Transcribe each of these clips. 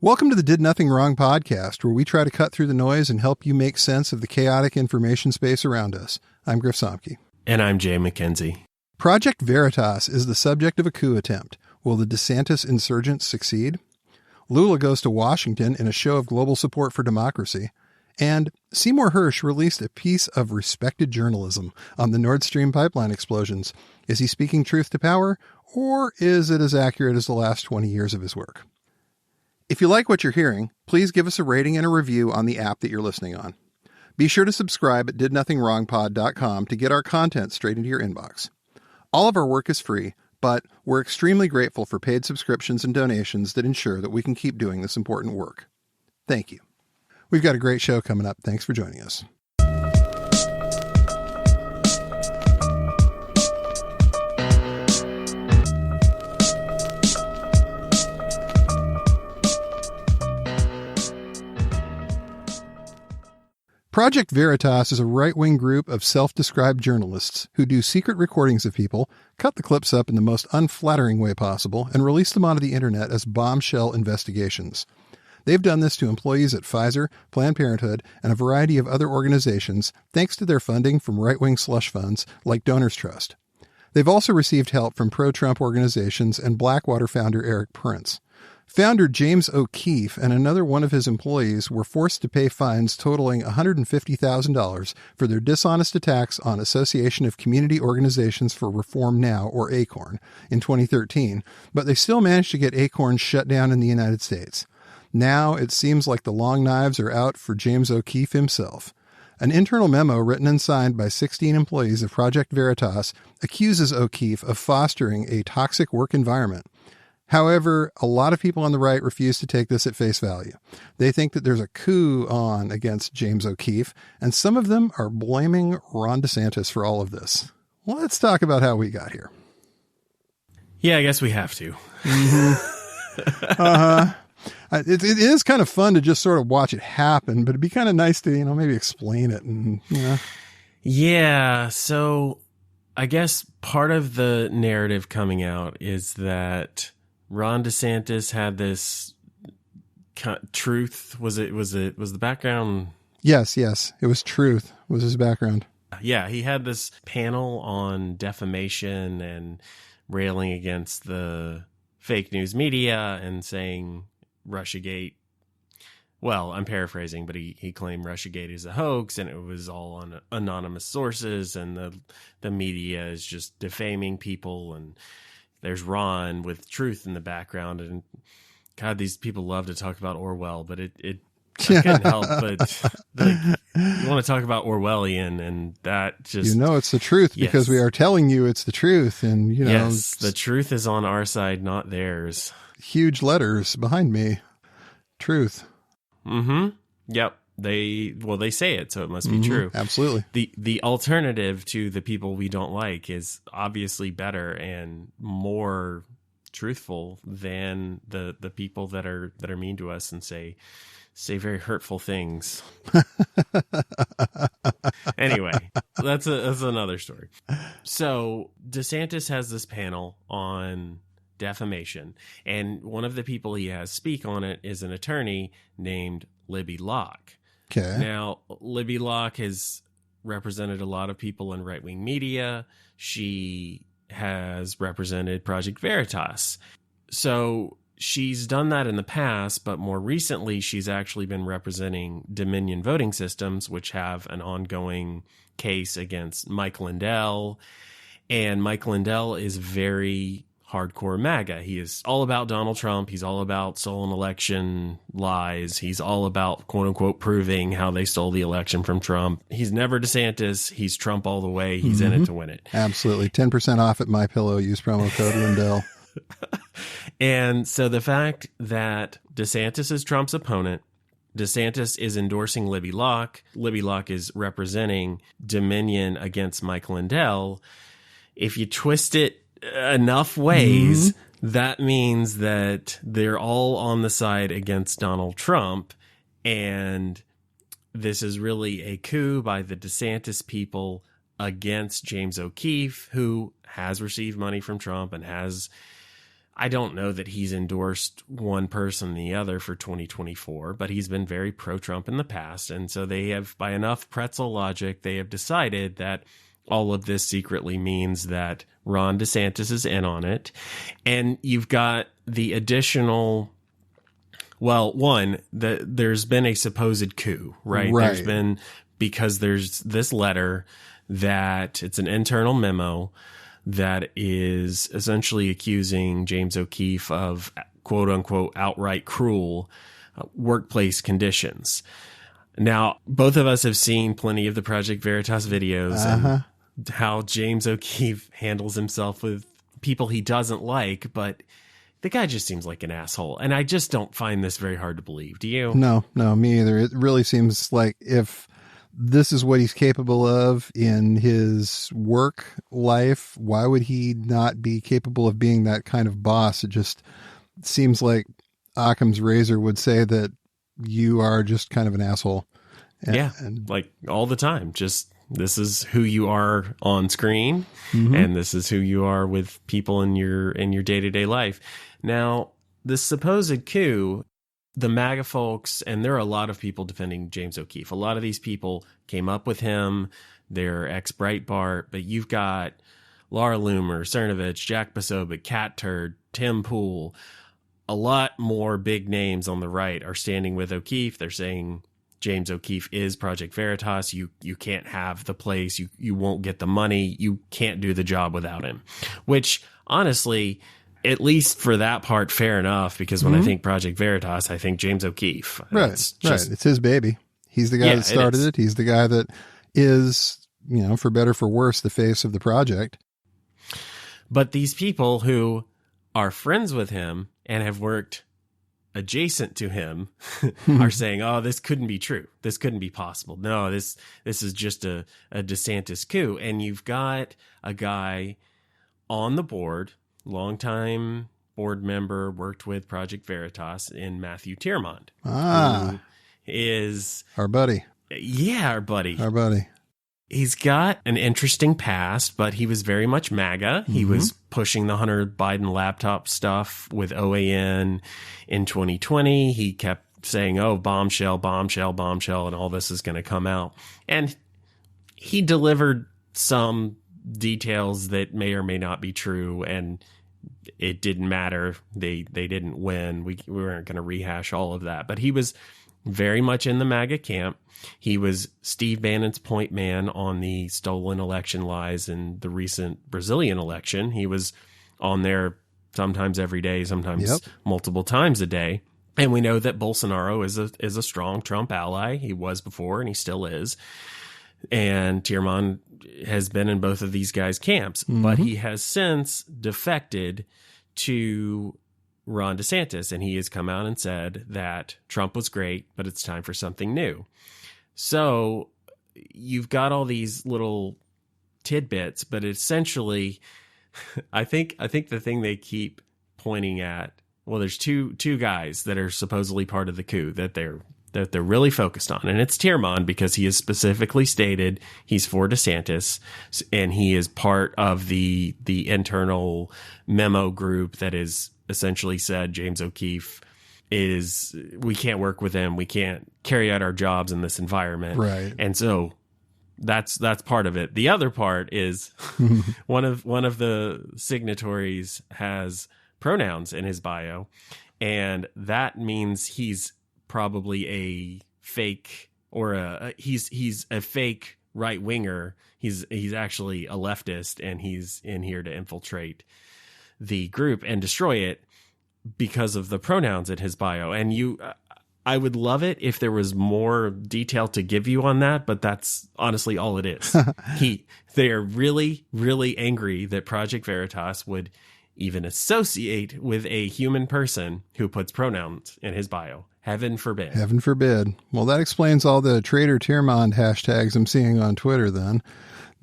Welcome to the Did Nothing Wrong podcast, where we try to cut through the noise and help you make sense of the chaotic information space around us. I'm Griff. And I'm Jay McKenzie. Project Veritas is the subject of a coup attempt. Will the DeSantis insurgents succeed? Lula goes to Washington in a show of global support for democracy. And Seymour Hersh released a piece of respected journalism on the Nord Stream pipeline explosions. Is he speaking truth to power, or is it as accurate as the last 20 years of his work? If you like what you're hearing, please give us a rating and a review on the app that you're listening on. Be sure to subscribe at didnothingwrongpod.com to get our content straight into your inbox. All of our work is free, but we're extremely grateful for paid subscriptions and donations that ensure that we can keep doing this important work. Thank you. We've got a great show coming up. Thanks for joining us. Project Veritas is a right-wing group of self-described journalists who do secret recordings of people, cut the clips up in the most unflattering way possible, and release them onto the internet as bombshell investigations. They've done this to employees at Pfizer, Planned Parenthood, and a variety of other organizations, thanks to their funding from right-wing slush funds like Donors Trust. They've also received help from pro-Trump organizations and Blackwater founder Eric Prince. Founder James O'Keefe and another one of his employees were forced to pay fines totaling $150,000 for their dishonest attacks on Association of Community Organizations for Reform Now, or ACORN, in 2013, but they still managed to get ACORN shut down in the United States. Now it seems like the long knives are out for James O'Keefe himself. An internal memo written and signed by 16 employees of Project Veritas accuses O'Keefe of fostering a toxic work environment. However, a lot of people on the right refuse to take this at face value. They think that there's a coup on against James O'Keefe, and some of them are blaming Ron DeSantis for all of this. Well, let's talk about how we got here. Yeah, I guess we have to. Mm-hmm. It is kind of fun to just sort of watch it happen, but it'd be kind of nice to, maybe explain it. And Yeah, so I guess part of the narrative coming out is that Ron DeSantis had this truth. Was the background? Yes. It was truth was his background. Yeah, he had this panel on defamation and railing against the fake news media and saying Russiagate. Well, I'm paraphrasing, but he claimed Russiagate is a hoax and it was all on anonymous sources and the media is just defaming people, and there's Ron with truth in the background. And God, these people love to talk about Orwell, but I couldn't help but you want to talk about Orwellian, and that just it's the truth because we are telling you it's the truth, and yes, the truth is on our side, not theirs. Huge letters behind me. Truth. Mm-hmm. Yep. They say it, so it must be true. Absolutely. The alternative to the people we don't like is obviously better and more truthful than the people that are mean to us and say very hurtful things. Anyway, that's another story. So DeSantis has this panel on defamation, and one of the people he has speak on it is an attorney named Libby Locke. Okay. Now, Libby Locke has represented a lot of people in right-wing media. She has represented Project Veritas. So she's done that in the past, but more recently, she's actually been representing Dominion Voting Systems, which have an ongoing case against Mike Lindell. And Mike Lindell is very hardcore MAGA. He is all about Donald Trump. He's all about stolen election lies. He's all about, quote unquote, proving how they stole the election from Trump. He's never DeSantis. He's Trump all the way. He's in it to win it. Absolutely. 10% off at MyPillow. Use promo code Lindell. And so the fact that DeSantis is Trump's opponent, DeSantis is endorsing Libby Locke. Libby Locke is representing Dominion against Mike Lindell. If you twist it enough ways, that means that they're all on the side against Donald Trump, and this is really a coup by the DeSantis people against James O'Keefe, who has received money from Trump and has I don't know that he's endorsed one person or the other for 2024, but he's been very pro-Trump in the past. And so they have, by enough pretzel logic, they have decided that all of this secretly means that Ron DeSantis is in on it. And you've got the additional, well, one, there's been a supposed coup, right? There's been, because there's this letter that it's an internal memo that is essentially accusing James O'Keefe of quote unquote outright cruel workplace conditions. Now, both of us have seen plenty of the Project Veritas videos and how James O'Keefe handles himself with people he doesn't like, but the guy just seems like an asshole. And I just don't find this very hard to believe. Do you? No, me either. It really seems like if this is what he's capable of in his work life, why would he not be capable of being that kind of boss? It just seems like Occam's razor would say that you are just kind of an asshole. And like all the time. Just, this is who you are on screen, and this is who you are with people in your day-to-day life. Now, this supposed coup, the MAGA folks, and there are a lot of people defending James O'Keefe. A lot of these people came up with him. They're ex-Breitbart, but you've got Laura Loomer, Cernovich, Jack Posobiec, Cat Turd, Tim Pool. A lot more big names on the right are standing with O'Keefe. They're saying James O'Keefe is Project Veritas. You can't have the place. You won't get the money. You can't do the job without him, which honestly, at least for that part, fair enough, because when I think Project Veritas, I think James O'Keefe. Right. It's his baby. He's the guy that started it. He's the guy that is, for better, for worse, the face of the project. But these people who are friends with him and have worked adjacent to him are saying, oh, this couldn't be true. This couldn't be possible. No, this is just a DeSantis coup. And you've got a guy on the board, longtime board member, worked with Project Veritas, in Matthew Tiermont. Who is our buddy. Yeah, our buddy. He's got an interesting past, but he was very much MAGA. He was pushing the Hunter Biden laptop stuff with OAN in 2020. He kept saying, oh, bombshell, bombshell, bombshell, and all this is going to come out. And he delivered some details that may or may not be true, and it didn't matter. They didn't win. We weren't going to rehash all of that. But he was very much in the MAGA camp. He was Steve Bannon's point man on the stolen election lies in the recent Brazilian election. He was on there sometimes every day, sometimes multiple times a day. And we know that Bolsonaro is a strong Trump ally. He was before, and he still is. And Tiermont has been in both of these guys' camps, but he has since defected to Ron DeSantis, and he has come out and said that Trump was great, but it's time for something new. So you've got all these little tidbits, but essentially, I think the thing they keep pointing at, well, there's two guys that are supposedly part of the coup that they're really focused on, and it's Tiermont, because he has specifically stated he's for DeSantis, and he is part of the internal memo group that is essentially said James O'Keefe we can't work with him. We can't carry out our jobs in this environment. Right. And so that's part of it. The other part is one of the signatories has pronouns in his bio, and that means he's probably a fake, or he's a fake right winger. He's actually a leftist, and he's in here to infiltrate the group and destroy it because of the pronouns in his bio. And I would love it if there was more detail to give you on that, but that's honestly all it is. They are really, really angry that Project Veritas would even associate with a human person who puts pronouns in his bio. Heaven forbid. Heaven forbid. Well, that explains all the Traitor Tiermont hashtags I'm seeing on Twitter then.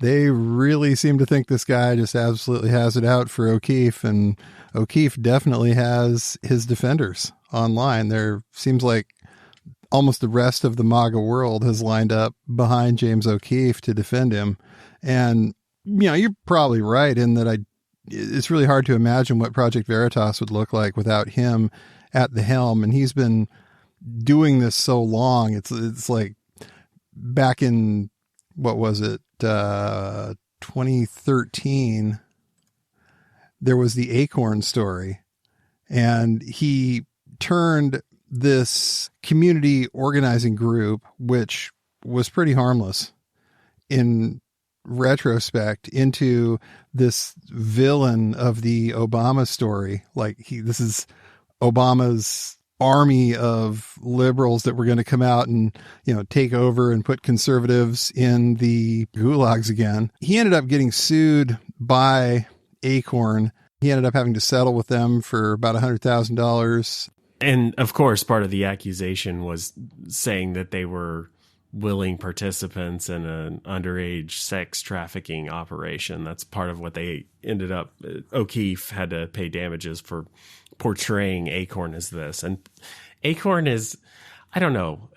They really seem to think this guy just absolutely has it out for O'Keefe, and O'Keefe definitely has his defenders online. There seems like almost the rest of the MAGA world has lined up behind James O'Keefe to defend him. And, you're probably right in that I it's really hard to imagine what Project Veritas would look like without him at the helm. And he's been doing this so long. It's like back in, what was it? 2013, there was the Acorn story, and he turned this community organizing group, which was pretty harmless in retrospect, into this villain of the Obama story. Like this is Obama's army of liberals that were going to come out and, take over and put conservatives in the gulags again. He ended up getting sued by Acorn. He ended up having to settle with them for about $100,000. And of course, part of the accusation was saying that they were willing participants in an underage sex trafficking operation. That's part of what they ended up. O'Keefe had to pay damages for portraying Acorn as this. And Acorn is, I don't know,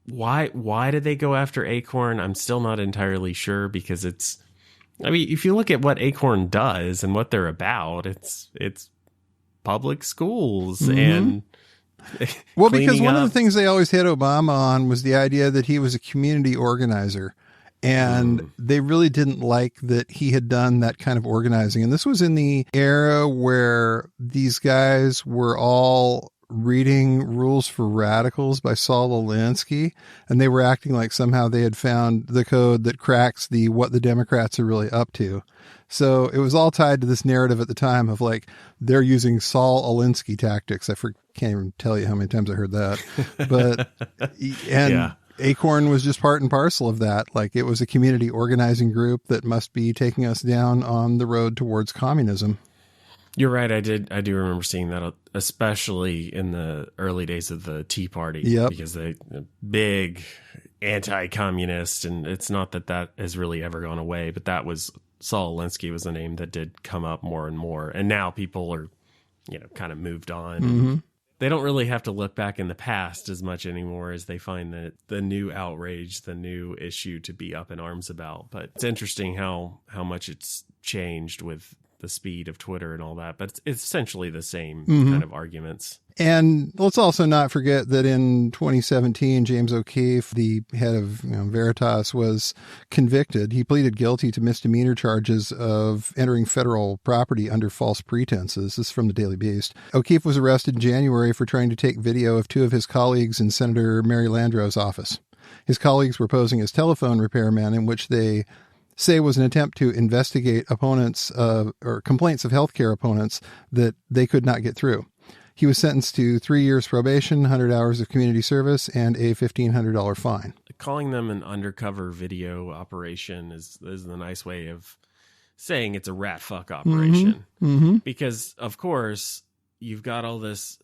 why did they go after Acorn? I'm still not entirely sure, because if you look at what Acorn does and what they're about, it's public schools and well, because one of the things they always hit Obama on was the idea that he was a community organizer. And they really didn't like that he had done that kind of organizing. And this was in the era where these guys were all reading Rules for Radicals by Saul Alinsky, and they were acting like somehow they had found the code that cracks what the Democrats are really up to. So it was all tied to this narrative at the time of like, they're using Saul Alinsky tactics. Can't even tell you how many times I heard that, but, yeah. Acorn was just part and parcel of that. Like, it was a community organizing group that must be taking us down on the road towards communism. You're right. I do remember seeing that, especially in the early days of the Tea Party. Yep. Because they big anti-communist, and it's not that has really ever gone away, but that was Saul Alinsky was the name that did come up more and more. And now people are, kind of moved on. Mm-hmm. They don't really have to look back in the past as much anymore, as they find that the new outrage, the new issue to be up in arms about. But it's interesting how much it's changed with the speed of Twitter and all that. But it's essentially the same kind of arguments. And let's also not forget that in 2017, James O'Keefe, the head of Veritas, was convicted. He pleaded guilty to misdemeanor charges of entering federal property under false pretenses. This is from the Daily Beast. O'Keefe was arrested in January for trying to take video of two of his colleagues in Senator Mary Landrieu's office. His colleagues were posing as telephone repairmen, in which they say was an attempt to investigate opponents or complaints of healthcare opponents that they could not get through. He was sentenced to 3 years probation, 100 hours of community service, and a $1,500 fine. Calling them an undercover video operation is the nice way of saying it's a rat fuck operation. Mm-hmm. Because, of course, you've got all this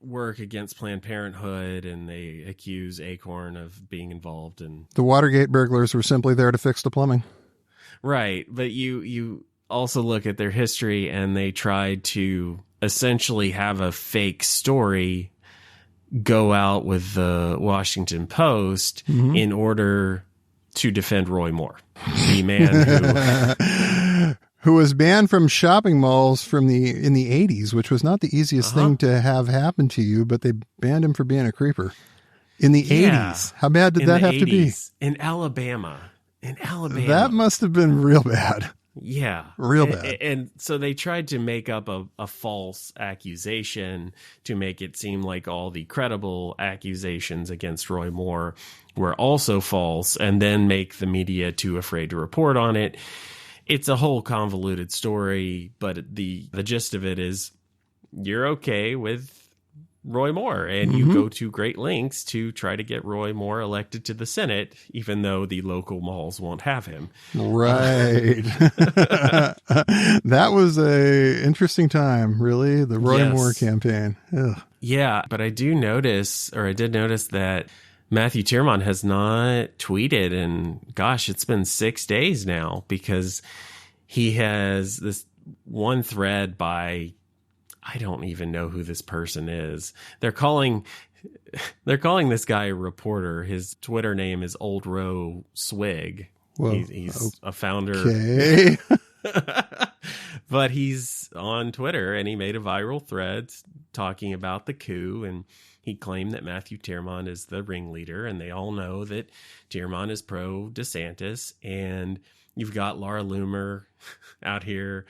work against Planned Parenthood, and they accuse Acorn of being involved in... The Watergate burglars were simply there to fix the plumbing. Right, but you also look at their history, and they tried to essentially have a fake story go out with the Washington Post in order to defend Roy Moore, the man who was banned from shopping malls in the 80s, which was not the easiest thing to have happen to you, but they banned him for being a creeper in the 80s. How bad did that have to be? In Alabama. That must have been real bad. Yeah. Real bad. And so they tried to make up a false accusation to make it seem like all the credible accusations against Roy Moore were also false, and then make the media too afraid to report on it. It's a whole convoluted story, but the gist of it is you're okay with Roy Moore, and you go to great lengths to try to get Roy Moore elected to the Senate, even though the local malls won't have him. Right. That was a interesting time, really, the Roy Moore campaign. Ugh. Yeah, but I did notice that Matthew Tiermont has not tweeted in, gosh, it's been 6 days now, because he has this one thread by... I don't even know who this person is. They're calling this guy a reporter. His Twitter name is Old Row Swig. Well, he's a founder. Okay. But he's on Twitter, and he made a viral thread talking about the coup, and he claimed that Matthew Tiermont is the ringleader, and they all know that Tiermont is pro DeSantis, and you've got Laura Loomer out here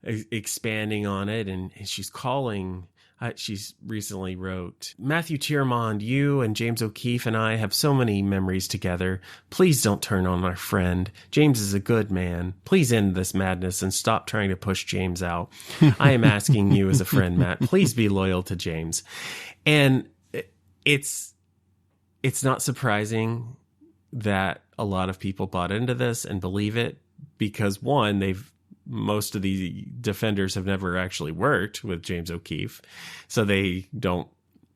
expanding on it, and she's calling... she's recently wrote, Matthew Tiermont, you and James O'Keefe and I have so many memories together. Please don't turn on our friend. James is a good man. Please end this madness and stop trying to push James out. I am asking you as a friend, Matt, please be loyal to James. And it's not surprising that a lot of people bought into this and believe it because, one, most of the defenders have never actually worked with James O'Keefe, so they don't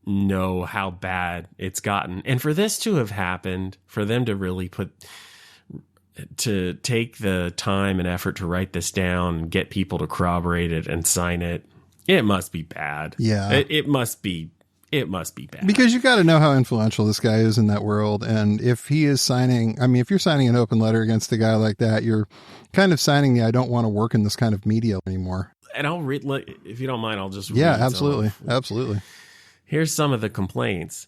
know how bad it's gotten. And for this to have happened, for them to really take the time and effort to write this down and get people to corroborate it and sign it, it must be bad. Yeah. It must be bad. Because you got to know how influential this guy is in that world. And if he is signing, if you're signing an open letter against a guy like that, you're kind of signing the I don't want to work in this kind of media anymore. And I'll read, if you don't mind, I'll just read. Yeah, absolutely. Absolutely. Here's some of the complaints.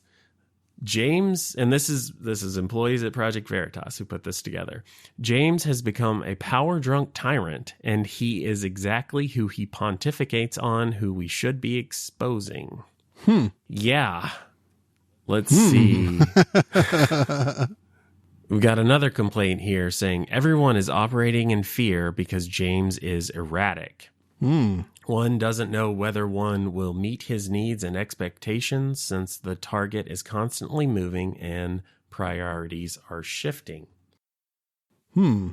James, and this is employees at Project Veritas who put this together. James has become a power-drunk tyrant, and he is exactly who he pontificates on, who we should be exposing. Yeah. Let's see. We've got another complaint here saying everyone is operating in fear because James is erratic. One doesn't know whether one will meet his needs and expectations since the target is constantly moving and priorities are shifting. Yeah,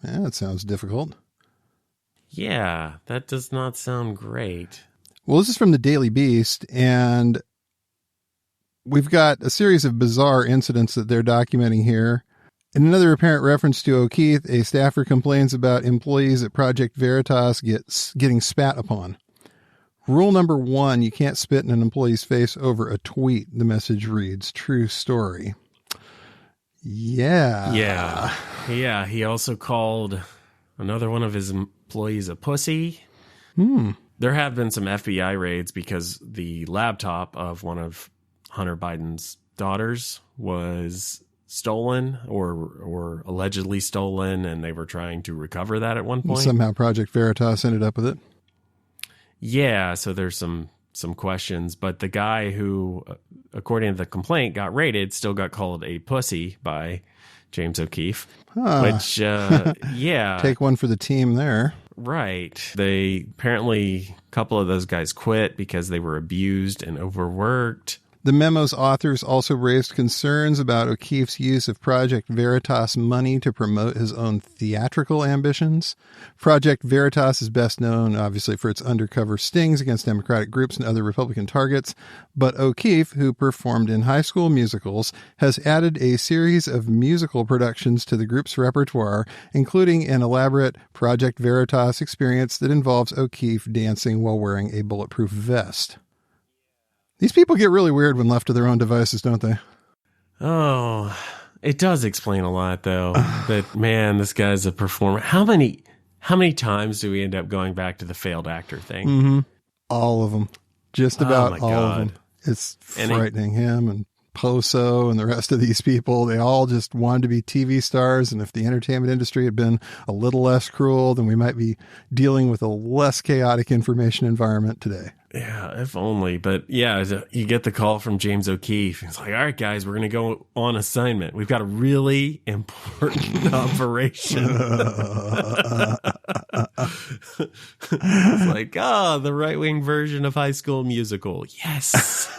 that sounds difficult. Yeah, that does not sound great. Well, this is from the Daily Beast, and we've got a series of bizarre incidents that they're documenting here. In another apparent reference to O'Keefe, a staffer complains about employees at Project Veritas getting spat upon. Rule number 1, you can't spit in an employee's face over a tweet. The message reads, true story. Yeah. Yeah. He also called another one of his employees a pussy. There have been some FBI raids because the laptop of one of Hunter Biden's daughters was stolen or allegedly stolen, and they were trying to recover that at one point. Somehow Project Veritas ended up with it. Yeah, so there's some questions, but the guy who, according to the complaint, got raided still got called a pussy by James O'Keefe, which, yeah. Take one for the team there. Right. They apparently, a couple of those guys quit because they were abused and overworked. The memo's authors also raised concerns about O'Keefe's use of Project Veritas money to promote his own theatrical ambitions. Project Veritas is best known, obviously, for its undercover stings against Democratic groups and other Republican targets. But O'Keefe, who performed in high school musicals, has added a series of musical productions to the group's repertoire, including an elaborate Project Veritas experience that involves O'Keefe dancing while wearing a bulletproof vest. These people get really weird when left to their own devices, don't they? Oh, it does explain a lot, though. That, man, this guy's a performer. How many times do we end up going back to the failed actor thing? All of them. Just about all of them. It's And frightening. Him and Poso and the rest of these people, they all just wanted to be TV stars. And if the entertainment industry had been a little less cruel, then we might be dealing with a less chaotic information environment today. Yeah, if only. But yeah, you get the call from James O'Keefe. It's like, all right, guys, we're going to go on assignment. We've got a really important operation. It's like, the right-wing version of High School Musical. Yes.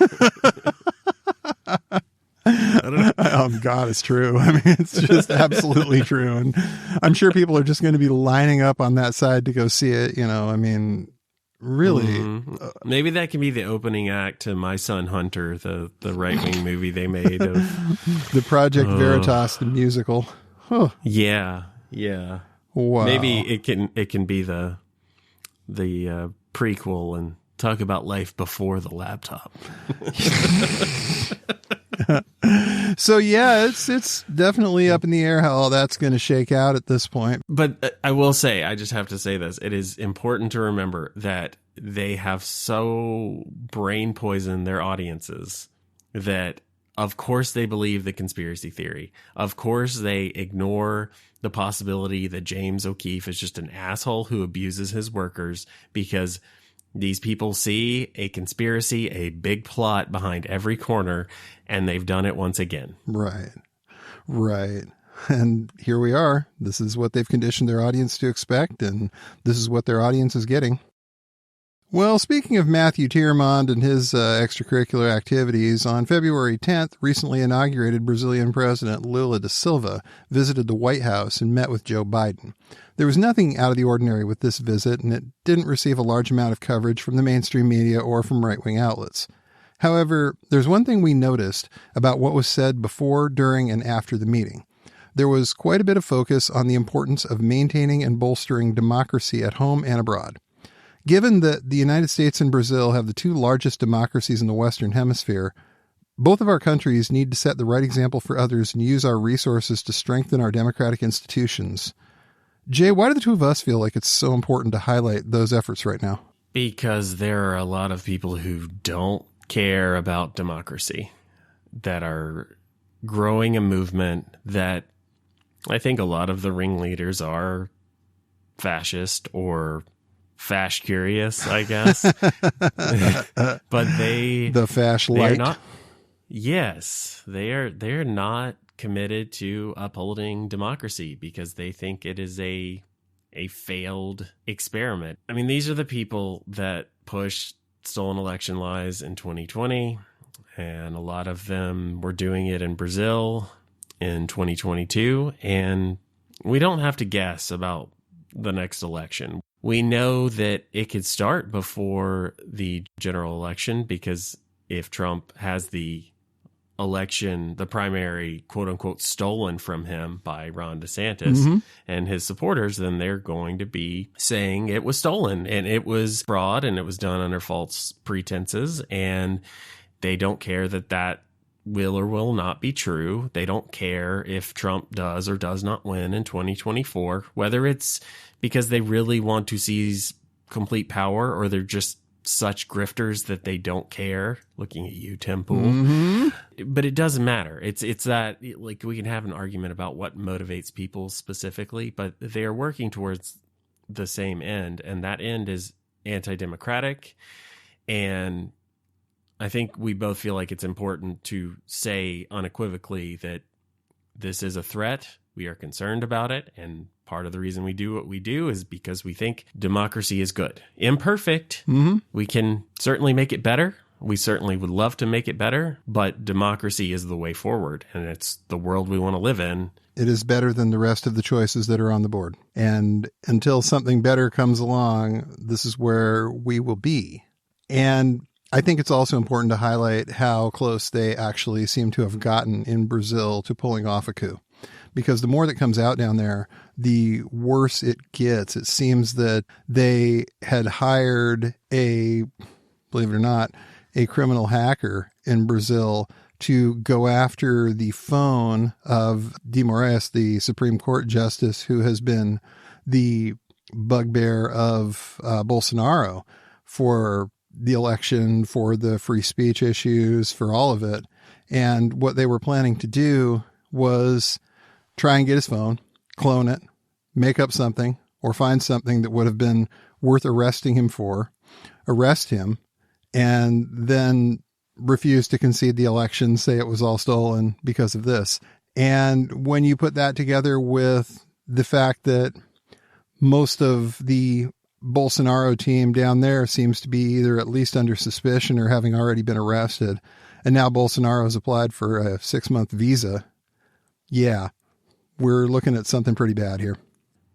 I don't know. God, it's true. I mean, it's just absolutely true. And I'm sure people are just going to be lining up on that side to go see it. You know, I mean, really. Maybe that can be the opening act to My Son Hunter, the right-wing movie they made of the Project Veritas, the musical. Huh. Yeah. Wow. Maybe it can be the prequel and talk about life before the laptop. So yeah, it's definitely up in the air how all that's going to shake out at this point. But I will say, I just have to say this. It is important to remember that they have so brain poisoned their audiences that of course they believe the conspiracy theory. Of course they ignore the possibility that James O'Keefe is just an asshole who abuses his workers, because these people see a conspiracy, a big plot behind every corner, and they've done it once again. Right. And here we are. This is what they've conditioned their audience to expect, and this is what their audience is getting. Well, speaking of Matthew Tiermond and his extracurricular activities, on February 10th, recently inaugurated Brazilian President Lula da Silva visited the White House and met with Joe Biden. There was nothing out of the ordinary with this visit, and it didn't receive a large amount of coverage from the mainstream media or from right-wing outlets. However, there's one thing we noticed about what was said before, during, and after the meeting. There was quite a bit of focus on the importance of maintaining and bolstering democracy at home and abroad. Given that the United States and Brazil have the two largest democracies in the Western Hemisphere, both of our countries need to set the right example for others and use our resources to strengthen our democratic institutions. Jay, why do the two of us feel like it's so important to highlight those efforts right now? Because there are a lot of people who don't care about democracy, that are growing a movement that I think a lot of the ringleaders are fascist or fash curious, I guess. But the fash light. Not, yes, they're not committed to upholding democracy because they think it is a failed experiment. I mean, these are the people that pushed stolen election lies in 2020, and a lot of them were doing it in Brazil in 2022, and we don't have to guess about the next election. We know that it could start before the general election, because if Trump has the election, the primary, quote unquote, stolen from him by Ron DeSantis and his supporters, then they're going to be saying it was stolen and it was fraud and it was done under false pretenses. And they don't care that will or will not be true. They don't care if Trump does or does not win in 2024, whether it's because they really want to seize complete power or they're just such grifters that they don't care. Looking at you, Tim Pool. But it doesn't matter. It's that, like, we can have an argument about what motivates people specifically, but they are working towards the same end, and that end is anti-democratic. And I think we both feel like it's important to say unequivocally that this is a threat. We are concerned about it. And part of the reason we do what we do is because we think democracy is good. Imperfect. We can certainly make it better. We certainly would love to make it better, but democracy is the way forward, and it's the world we want to live in. It is better than the rest of the choices that are on the board. And until something better comes along, this is where we will be. And I think it's also important to highlight how close they actually seem to have gotten in Brazil to pulling off a coup. Because the more that comes out down there, the worse it gets. It seems that they had hired believe it or not, a criminal hacker in Brazil to go after the phone of de Moraes, the Supreme Court justice who has been the bugbear of Bolsonaro for the election, for the free speech issues, for all of it. And what they were planning to do was try and get his phone, clone it, make up something, or find something that would have been worth arresting him for, arrest him, and then refuse to concede the election, say it was all stolen because of this. And when you put that together with the fact that most of the Bolsonaro team down there seems to be either at least under suspicion or having already been arrested, and now Bolsonaro has applied for a 6-month visa, yeah, we're looking at something pretty bad here.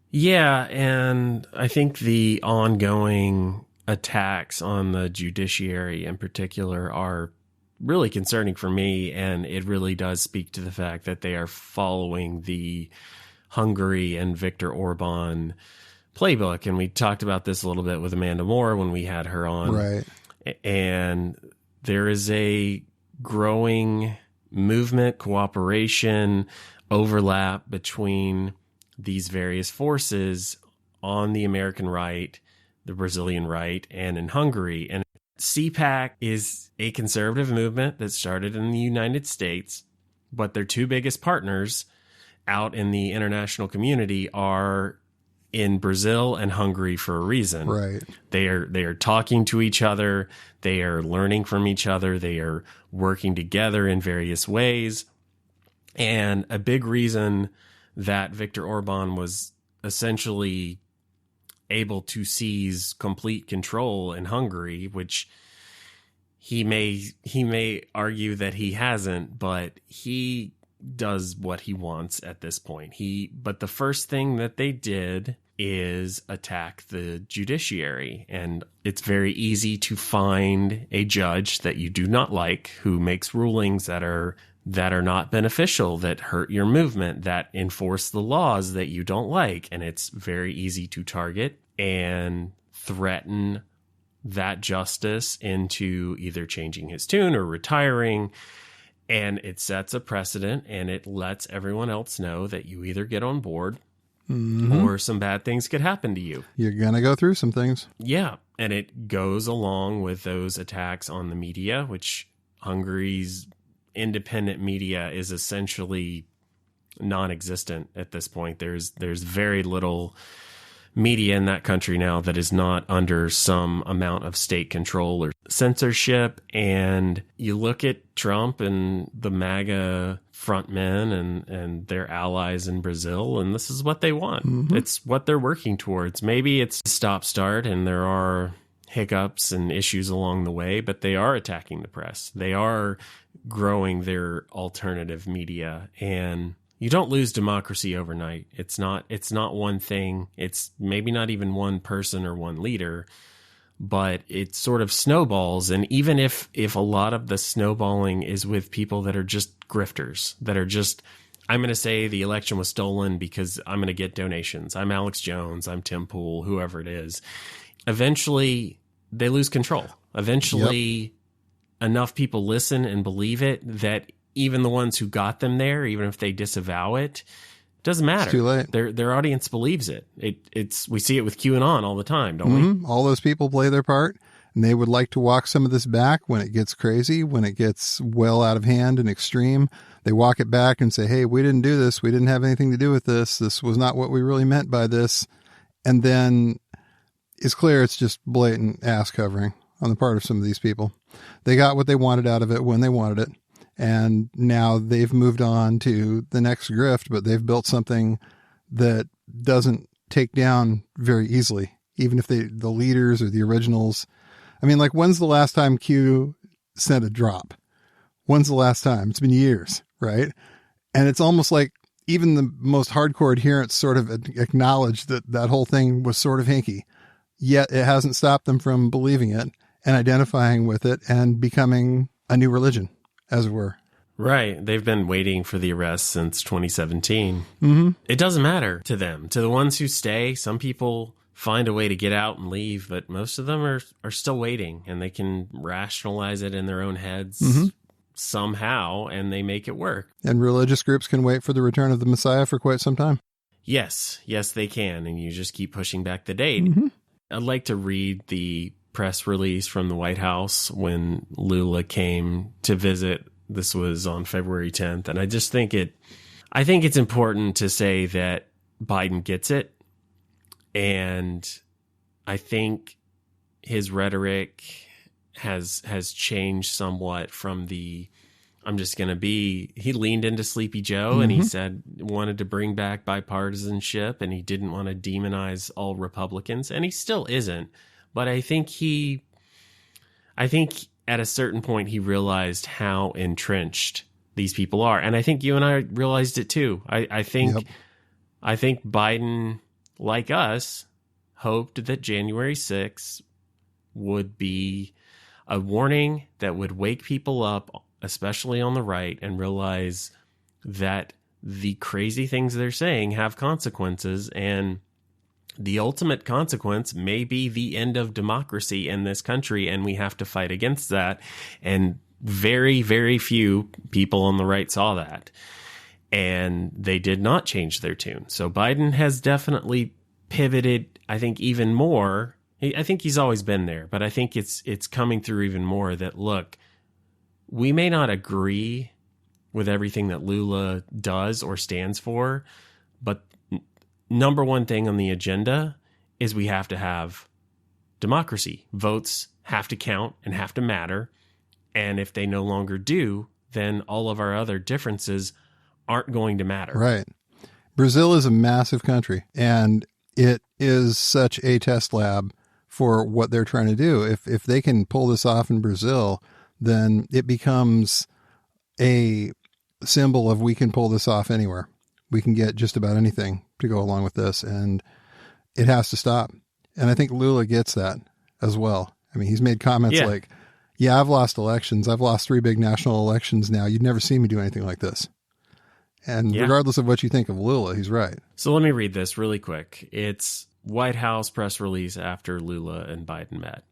Yeah, and I think the ongoing attacks on the judiciary in particular are really concerning for me, and it really does speak to the fact that they are following the Hungary and Viktor Orban playbook. And we talked about this a little bit with Amanda Moore when we had her on. Right. And there is a growing movement, cooperation, overlap between these various forces on the American right, the Brazilian right, and in Hungary. And CPAC is a conservative movement that started in the United States, but their two biggest partners out in the international community are in Brazil and Hungary for a reason. Right. They are talking to each other. They are learning from each other. They are working together in various ways. And a big reason that Viktor Orban was essentially able to seize complete control in Hungary, which he may argue that he hasn't, but he does what he wants at this point. But the first thing that they did is attack the judiciary, and it's very easy to find a judge that you do not like who makes rulings that are not beneficial, that hurt your movement, that enforce the laws that you don't like, and it's very easy to target and threaten that justice into either changing his tune or retiring. And it sets a precedent, and it lets everyone else know that you either get on board or some bad things could happen to you. You're going to go through some things. Yeah. And it goes along with those attacks on the media, which Hungary's independent media is essentially non-existent at this point. There's very little media in that country now that is not under some amount of state control or censorship. And you look at Trump and the MAGA frontmen and their allies in Brazil, and this is what they want. It's what they're working towards. Maybe it's stop-start and there are hiccups and issues along the way, but they are attacking the press. They are growing their alternative media, and you don't lose democracy overnight. It's not one thing. It's maybe not even one person or one leader, but it sort of snowballs. And even if a lot of the snowballing is with people that are just grifters, that are just, I'm going to say the election was stolen because I'm going to get donations. I'm Alex Jones. I'm Tim Pool, whoever it is. Eventually, they lose control. Eventually, enough people listen and believe it that even the ones who got them there, even if they disavow it, doesn't matter. It's too late. Their audience believes it. We see it with QAnon all the time, don't we? All those people play their part, and they would like to walk some of this back when it gets crazy, when it gets well out of hand and extreme. They walk it back and say, hey, we didn't do this. We didn't have anything to do with this. This was not what we really meant by this. And then it's clear it's just blatant ass covering on the part of some of these people. They got what they wanted out of it when they wanted it. And now they've moved on to the next grift, but they've built something that doesn't take down very easily, even if the leaders or the originals. I mean, like, when's the last time Q sent a drop? When's the last time? It's been years, right? And it's almost like even the most hardcore adherents sort of acknowledge that whole thing was sort of hinky, yet it hasn't stopped them from believing it and identifying with it and becoming a new religion, as it were. Right. They've been waiting for the arrest since 2017. It doesn't matter to them. To the ones who stay, some people find a way to get out and leave, but most of them are still waiting, and they can rationalize it in their own heads somehow, and they make it work. And religious groups can wait for the return of the Messiah for quite some time. Yes, they can, and you just keep pushing back the date. I'd like to read the press release from the White House when Lula came to visit. This was on February 10th. And I just think it's important to say that Biden gets it. And I think his rhetoric has changed somewhat from he leaned into Sleepy Joe and he said, wanted to bring back bipartisanship, and he didn't want to demonize all Republicans, and he still isn't. But I think at a certain point he realized how entrenched these people are. And I think you and I realized it too. I think Biden, like us, hoped that January 6th would be a warning that would wake people up, especially on the right, and realize that the crazy things they're saying have consequences, and the ultimate consequence may be the end of democracy in this country, and we have to fight against that. And very, very few people on the right saw that. And they did not change their tune. So Biden has definitely pivoted, I think, even more. I think he's always been there, but I think it's coming through even more that, look, we may not agree with everything that Lula does or stands for, but number one thing on the agenda is we have to have democracy. Votes have to count and have to matter. And if they no longer do, then all of our other differences aren't going to matter. Right. Brazil is a massive country, and it is such a test lab for what they're trying to do. If they can pull this off in Brazil, then it becomes a symbol of we can pull this off anywhere. We can get just about anything to go along with this, and it has to stop. And I think Lula gets that as well. I mean, he's made comments like, yeah, I've lost elections. I've lost 3 big national elections now. You'd never see me do anything like this. And regardless of what you think of Lula, he's right. So let me read this really quick. It's White House press release after Lula and Biden met.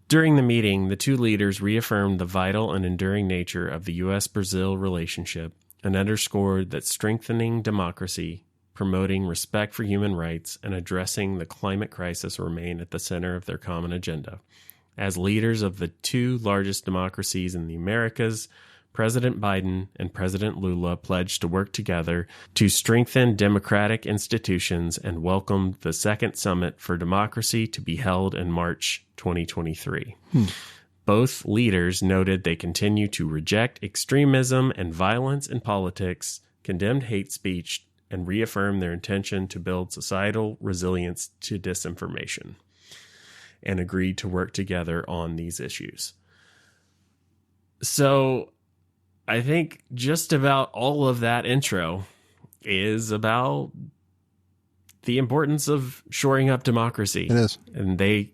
During the meeting, the two leaders reaffirmed the vital and enduring nature of the U.S.-Brazil relationship and underscored that strengthening democracy, promoting respect for human rights, and addressing the climate crisis remain at the center of their common agenda. As leaders of the two largest democracies in the Americas, President Biden and President Lula pledged to work together to strengthen democratic institutions and welcomed the second summit for democracy to be held in March 2023. Both leaders noted they continue to reject extremism and violence in politics, condemned hate speech, and reaffirmed their intention to build societal resilience to disinformation, and agreed to work together on these issues. So I think just about all of that intro is about the importance of shoring up democracy. It is. And they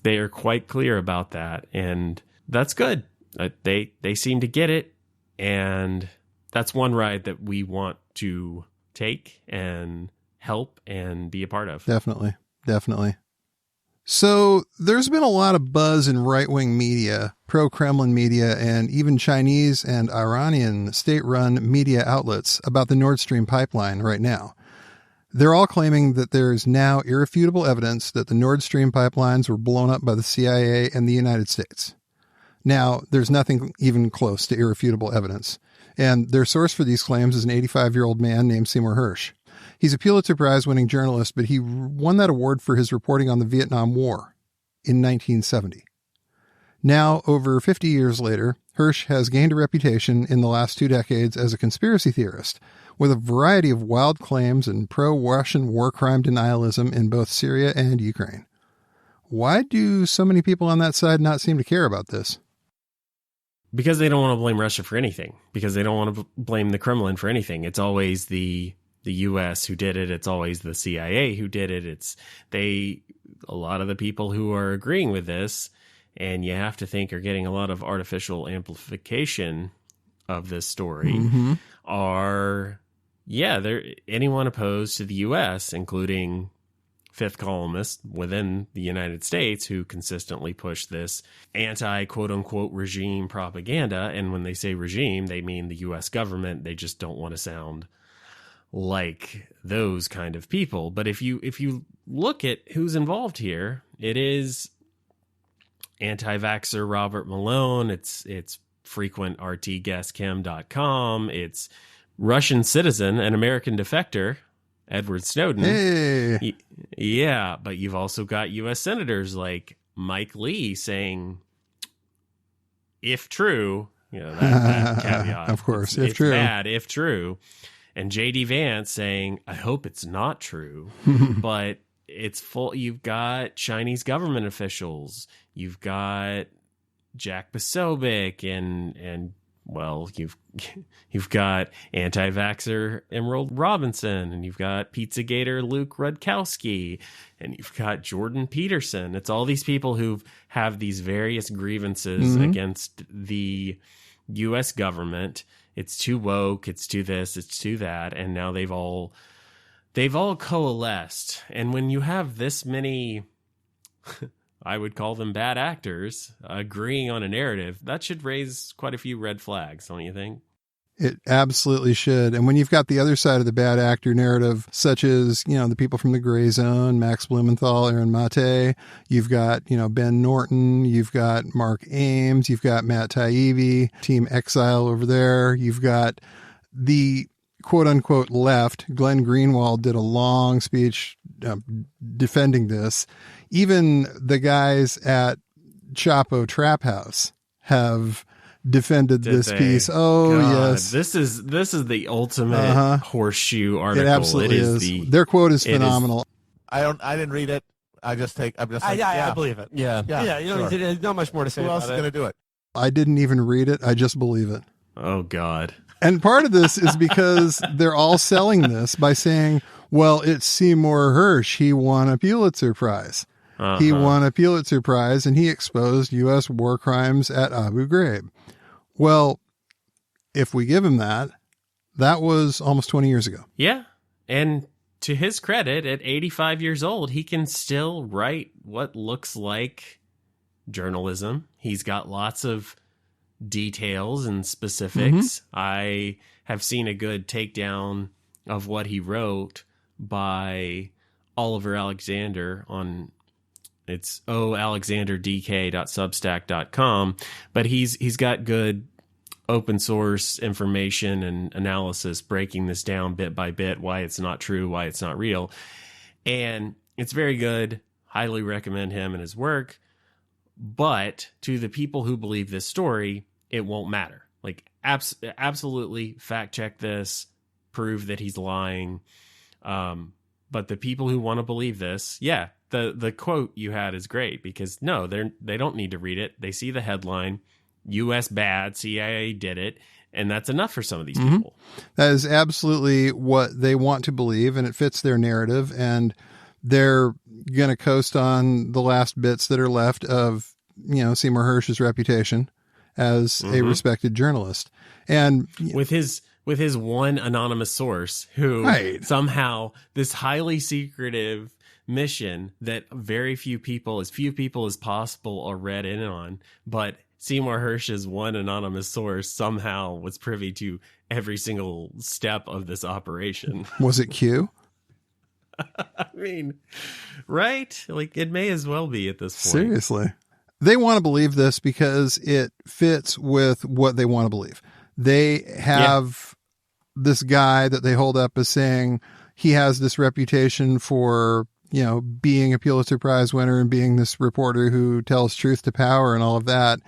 are quite clear about that. And that's good. They seem to get it. And that's one ride that we want to take and help and be a part of. Definitely. Definitely. So there's been a lot of buzz in right-wing media, pro-Kremlin media, and even Chinese and Iranian state-run media outlets about the Nord Stream pipeline right now. They're all claiming that there's now irrefutable evidence that the Nord Stream pipelines were blown up by the CIA and the United States. Now, there's nothing even close to irrefutable evidence, and their source for these claims is an 85-year-old man named Seymour Hersh. He's a Pulitzer Prize-winning journalist, but he won that award for his reporting on the Vietnam War in 1970. Now, over 50 years later, Hersh has gained a reputation in the last 2 decades as a conspiracy theorist, with a variety of wild claims and pro-Russian war crime denialism in both Syria and Ukraine. Why do so many people on that side not seem to care about this? Because they don't want to blame Russia for anything. Because they don't want to blame the Kremlin for anything. It's always the U.S. who did it. It's always the CIA who did it. A lot of the people who are agreeing with this, and you have to think are getting a lot of artificial amplification of this story, are, they're anyone opposed to the U.S., including fifth columnists within the United States who consistently push this anti-quote-unquote regime propaganda. And when they say regime, they mean the U.S. government. They just don't want to sound like those kind of people. But if you look at who's involved here, it is anti-vaxxer Robert Malone, it's frequent RT guest Kim.com, it's Russian citizen and American defector Edward Snowden. Hey. Yeah, but you've also got U.S. senators like Mike Lee saying, if true, that caveat. Of course, it's true. Bad, if true. And J.D. Vance saying, I hope it's not true, but it's full. You've got Chinese government officials. You've got Jack Posobiec and you've got anti-vaxxer Emerald Robinson, and you've got Pizzagator Luke Rudkowski, and you've got Jordan Peterson. It's all these people who have these various grievances against the U.S. government. It's too woke, it's too this, it's too that, and now they've all coalesced. And when you have this many I would call them bad actors, agreeing on a narrative, that should raise quite a few red flags, don't you think? It absolutely should. And when you've got the other side of the bad actor narrative, such as, the people from the Gray Zone, Max Blumenthal, Aaron Mate, you've got, Ben Norton, you've got Mark Ames, you've got Matt Taibbi, Team Exile over there. You've got the quote unquote left. Glenn Greenwald did a long speech defending this. Even the guys at Chapo Trap House have defended this piece. Oh, God, yes. This is the ultimate horseshoe article. It absolutely is. Their quote is phenomenal. I didn't read it. I believe it. Yeah. There's not much more to say Who about else is going to do it? I didn't even read it. I just believe it. Oh, God. And part of this is because they're all selling this by saying, well, it's Seymour Hersh. He won a Pulitzer Prize. He won a Pulitzer Prize and he exposed U.S. war crimes at Abu Ghraib. Well, if we give him that, that was almost 20 years ago. Yeah. And to his credit, at 85 years old, he can still write what looks like journalism. He's got lots of details and specifics. I have seen a good takedown of what he wrote by Oliver Alexander on it's oalexanderdk.substack.com, but he's got good open source information and analysis breaking this down bit by bit, why it's not true, why it's not real. And it's very good. Highly recommend him and his work. But to the people who believe this story, it won't matter. Like, absolutely fact check this, prove that he's lying. But the people who want to believe this, yeah, the quote you had is great because no, they don't need to read it. They see the headline, U.S. bad, CIA did it, and that's enough for some of these people. That is absolutely what they want to believe, and it fits their narrative, and they're going to coast on the last bits that are left of, Seymour Hersh's reputation as a respected journalist. And with his one anonymous source who somehow this highly secretive mission that few people as possible are read in on, but Seymour Hersh's one anonymous source somehow was privy to every single step of this operation. Was it Q? I mean, right? Like, it may as well be at this point. Seriously. They want to believe this because it fits with what they want to believe. They have this guy that they hold up as saying he has this reputation for, being a Pulitzer Prize winner and being this reporter who tells truth to power and all of that.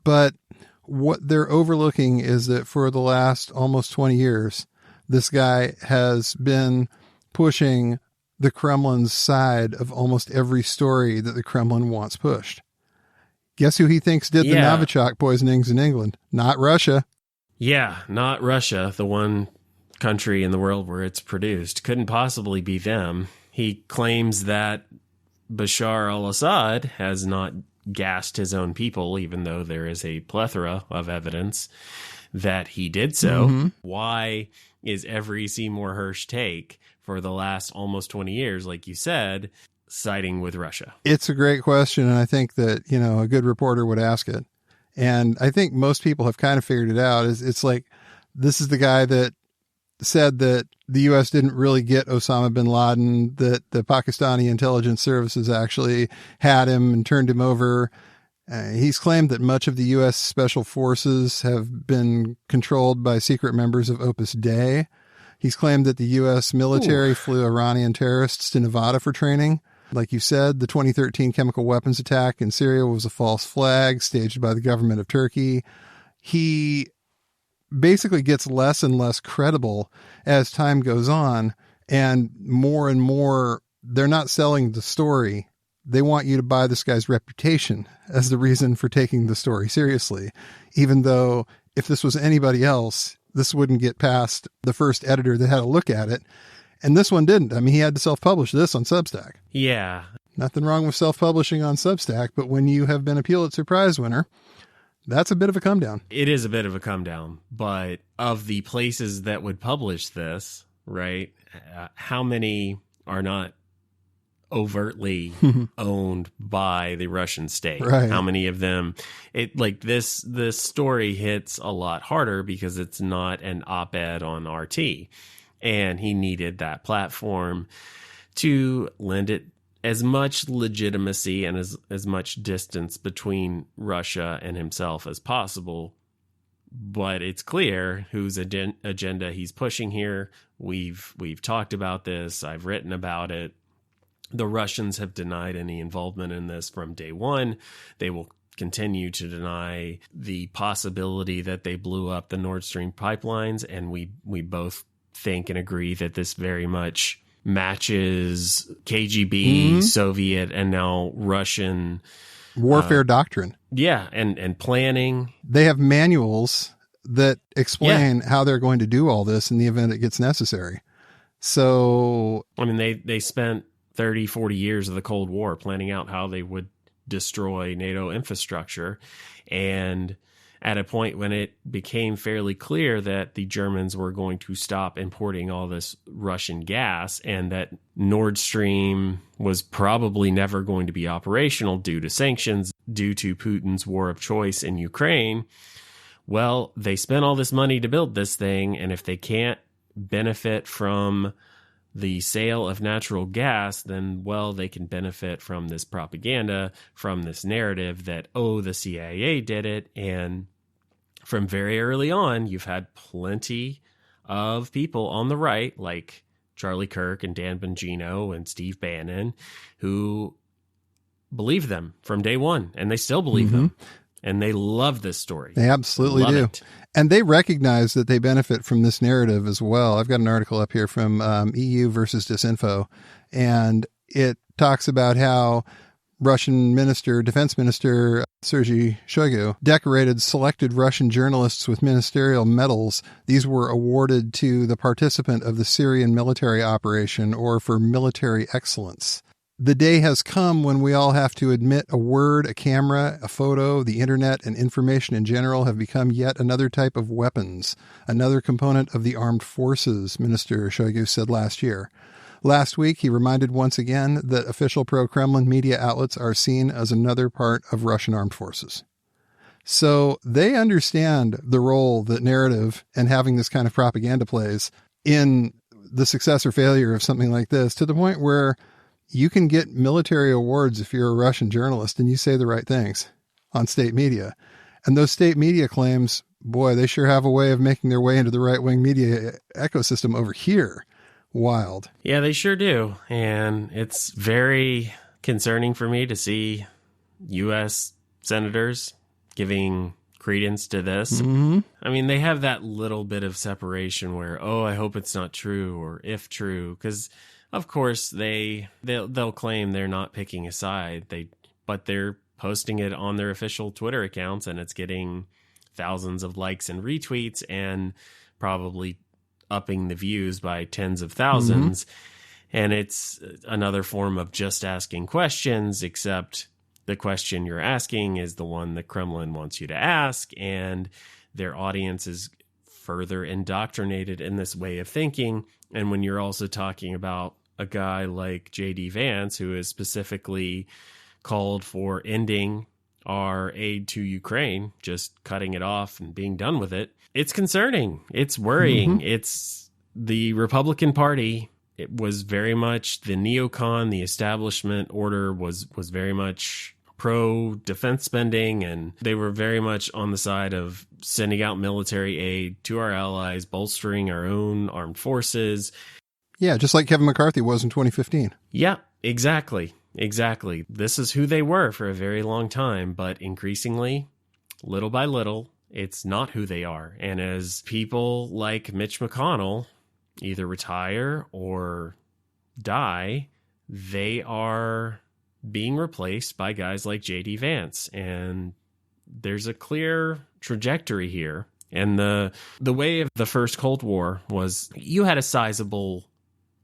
But what they're overlooking is that for the last almost 20 years, this guy has been pushing the Kremlin's side of almost every story that the Kremlin wants pushed. Guess who he thinks did the Novichok poisonings in England? Not Russia. Yeah, not Russia, the one country in the world where it's produced. Couldn't possibly be them. He claims that Bashar al-Assad has not gassed his own people, even though there is a plethora of evidence that he did so. Why is every Seymour Hersh take for the last almost 20 years, like you said, siding with Russia? It's a great question, and I think that, a good reporter would ask it. And I think most people have kind of figured it out. It's like, this is the guy that said that the U.S. didn't really get Osama bin Laden, that the Pakistani intelligence services actually had him and turned him over. He's claimed that much of the U.S. special forces have been controlled by secret members of Opus Dei. He's claimed that the U.S. military flew Iranian terrorists to Nevada for training. Like you said, the 2013 chemical weapons attack in Syria was a false flag staged by the government of Turkey. He basically gets less and less credible as time goes on, and more, they're not selling the story. They want you to buy this guy's reputation as the reason for taking the story seriously, even though if this was anybody else, this wouldn't get past the first editor that had a look at it. And this one didn't. I mean, he had to self-publish this on Substack. Yeah. Nothing wrong with self-publishing on Substack, but when you have been a Pulitzer Prize winner, that's a bit of a come down. It is a bit of a come down, but of the places that would publish this, right, how many are not overtly owned by the Russian state. Right. How many of them? This story hits a lot harder because it's not an op-ed on RT, and he needed that platform to lend it as much legitimacy and as much distance between Russia and himself as possible. But it's clear whose agenda he's pushing here. We've talked about this. I've written about it. The Russians have denied any involvement in this from day one. They will continue to deny the possibility that they blew up the Nord Stream pipelines. And we both think and agree that this very much matches KGB, Soviet, and now Russian warfare doctrine. Yeah, and planning. They have manuals that explain how they're going to do all this in the event it gets necessary. So, I mean, they spent 30, 40 years of the Cold War planning out how they would destroy NATO infrastructure. And at a point when it became fairly clear that the Germans were going to stop importing all this Russian gas and that Nord Stream was probably never going to be operational due to sanctions, due to Putin's war of choice in Ukraine, well, they spent all this money to build this thing, and if they can't benefit from the sale of natural gas, then, well, they can benefit from this propaganda, from this narrative that, oh, the CIA did it. And from very early on, you've had plenty of people on the right, like Charlie Kirk and Dan Bongino and Steve Bannon, who believe them from day one, and they still believe them. And they love this story. They absolutely do. It. And they recognize that they benefit from this narrative as well. I've got an article up here from EU versus Disinfo, and it talks about how Russian Defense Minister Sergei Shoigu decorated selected Russian journalists with ministerial medals. These were awarded to the participant of the Syrian military operation or for military excellence. The day has come when we all have to admit a word, a camera, a photo, the internet, and information in general have become yet another type of weapons, another component of the armed forces, Minister Shoigu said last year. Last week, he reminded once again that official pro-Kremlin media outlets are seen as another part of Russian armed forces. So they understand the role that narrative and having this kind of propaganda plays in the success or failure of something like this, to the point where you can get military awards if you're a Russian journalist and you say the right things on state media. And those state media claims, boy, they sure have a way of making their way into the right-wing media ecosystem over here. Wild. Yeah, they sure do. And it's very concerning for me to see U.S. senators giving credence to this. I mean, they have that little bit of separation where, oh, I hope it's not true, or if true, because of course they'll claim they're not picking a side. But they're posting it on their official Twitter accounts, and it's getting thousands of likes and retweets, and probably upping the views by tens of thousands. And it's another form of just asking questions, except the question you're asking is the one the Kremlin wants you to ask, and their audience is further indoctrinated in this way of thinking. And when you're also talking about a guy like J.D. Vance, who has specifically called for ending our aid to Ukraine, just cutting it off and being done with it, it's concerning. It's worrying. It's the Republican Party. It was very much the neocon, the establishment order was very much pro-defense spending, and they were very much on the side of sending out military aid to our allies, bolstering our own armed forces. Yeah, just like Kevin McCarthy was in 2015. Yeah, exactly. Exactly. This is who they were for a very long time, but increasingly, little by little, it's not who they are. And as people like Mitch McConnell either retire or die, they are being replaced by guys like J.D. Vance. And there's a clear trajectory here. And the way of the first Cold War was you had a sizable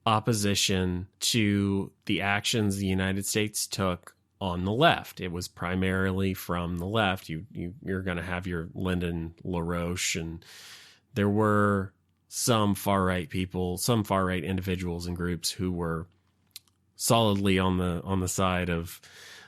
opposition to the actions the United States took on the left. It was primarily from the left. You're going to have your Lyndon LaRoche, and there were some far-right people, some far-right individuals and groups who were solidly on the side of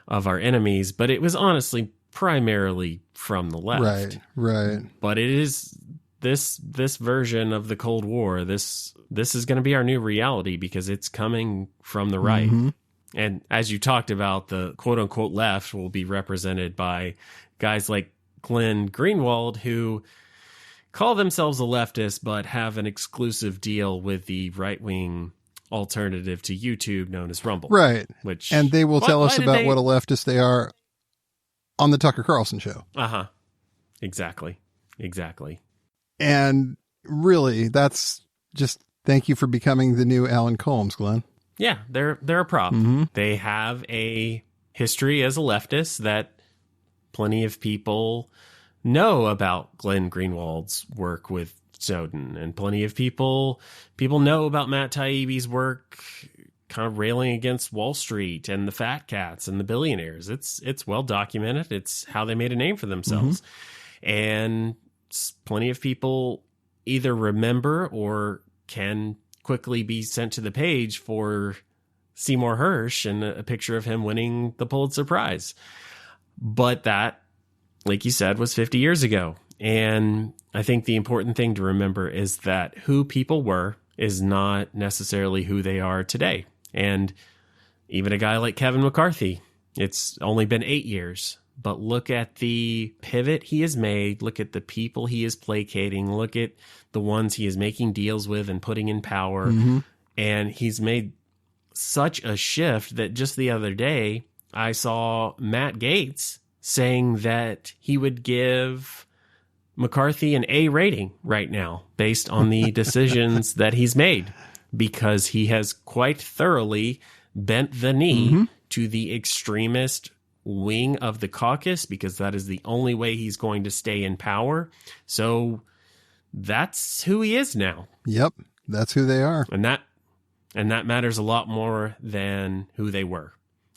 our enemies, but it was honestly primarily from the left. Right. But it is this version of the Cold War. This is going to be our new reality because it's coming from the right. Mm-hmm. And as you talked about, the quote unquote left will be represented by guys like Glenn Greenwald, who call themselves a leftist, but have an exclusive deal with the right-wing alternative to YouTube known as Rumble. Right. And they will tell us about what a leftist they are on the Tucker Carlson show. Uh-huh. Exactly. And really, that's just thank you for becoming the new Alan Colmes, Glenn. Yeah, they're a prop. Mm-hmm. They have a history as a leftist that plenty of people know about Glenn Greenwald's work with Snowden, and plenty of people know about Matt Taibbi's work kind of railing against Wall Street and the fat cats and the billionaires. It's well documented. It's how they made a name for themselves. Mm-hmm. And plenty of people either remember or can quickly be sent to the page for Seymour Hersh and a picture of him winning the Pulitzer Prize. But that, like you said, was 50 years ago. And I think the important thing to remember is that who people were is not necessarily who they are today. And even a guy like Kevin McCarthy, it's only been 8 years, but look at the pivot he has made. Look at the people he is placating. Look at the ones he is making deals with and putting in power. Mm-hmm. And he's made such a shift that just the other day, I saw Matt Gaetz saying that he would give McCarthy an A rating right now based on the decisions that he's made, because he has quite thoroughly bent the knee mm-hmm. to the extremist wing of the caucus, because that is the only way he's going to stay in power. So that's who he is now. Yep, that's who they are. And that matters a lot more than who they were.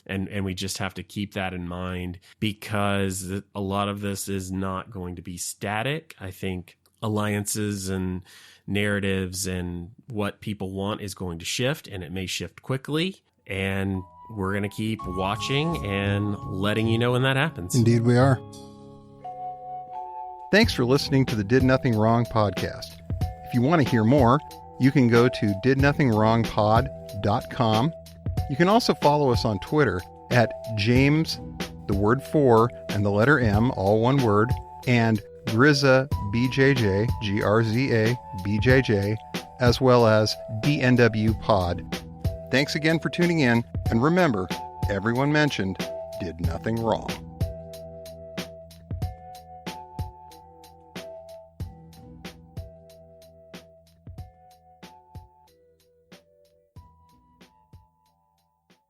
And we just have to keep that in mind, because a lot of this is not going to be static. I think alliances and narratives and what people want is going to shift, and it may shift quickly. And we're going to keep watching and letting you know when that happens. Indeed we are. Thanks for listening to the Did Nothing Wrong podcast. If you want to hear more, you can go to didnothingwrongpod.com. You can also follow us on Twitter at James, the word 4, and the letter M, all one word, and Grizza BJJ, Grza BJJ, as well as DNW Pod. Thanks again for tuning in, and remember, everyone mentioned did nothing wrong.